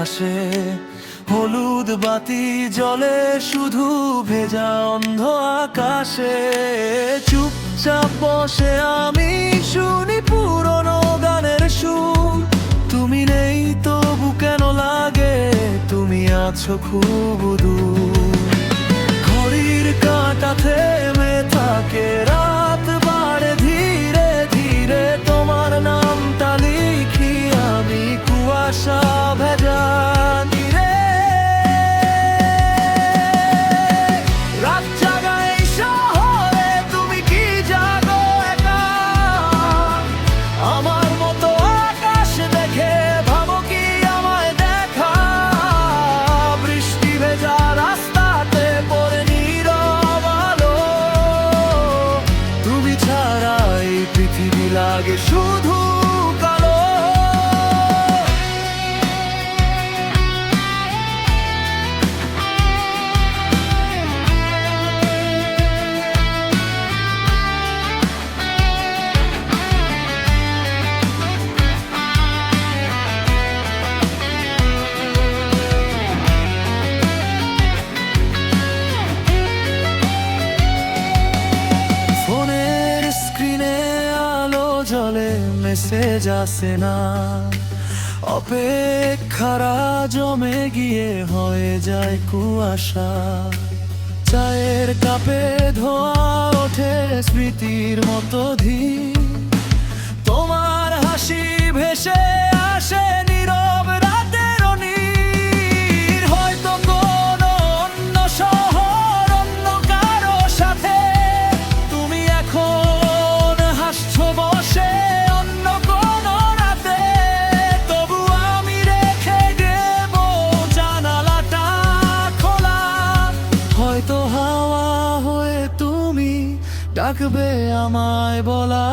আকাশে হলুদ বাতি জ্বলে শুধু ভেজা অন্ধ আকাশে। চুপচাপ বসে আমি শুনি পুরনো গানের সুর। তুমি নেই তবু কেন লাগে তুমি আছো খুব দূর। ঘড়ির কাঁটা থেমে থাকে, রাত বাড়ে ধীরে ধীরে। তোমার নামটা লিখি আমি কুয়াশা ভেজা তীরে। রাত জাগা এই শহরে তুমি কি জাগো একা? আমার মতো আকাশ দেখে ভাবো কি আমায় দেখা? বৃষ্টি ভেজা রাস্তাতে পড়ে নীরব আলো। তুমি ছাড়া এই পৃথিবী লাগে শুধু কালো। ফোনের স্ক্রিনে আলো জ্বলে, মেসেজ আসে না। অপেক্ষারা জমে গিয়ে হয়ে যায় কুয়াশা। চায়ের কাপে ধোঁয়া ওঠে স্মৃতির মতো ধীর। তোমার হাসি ভেসে আসে নীরব রাতের নীর। হয়তো কোনো অন্য শহর, অন্য কারো সাথে তুমি এখন হাসছো বসে অন্য কোনো রাতে। তবু আমি রেখে দেব জানালাটা খোলা। হয়তো হাওয়া হয়ে তুমি ডাকবে আমায় বলা।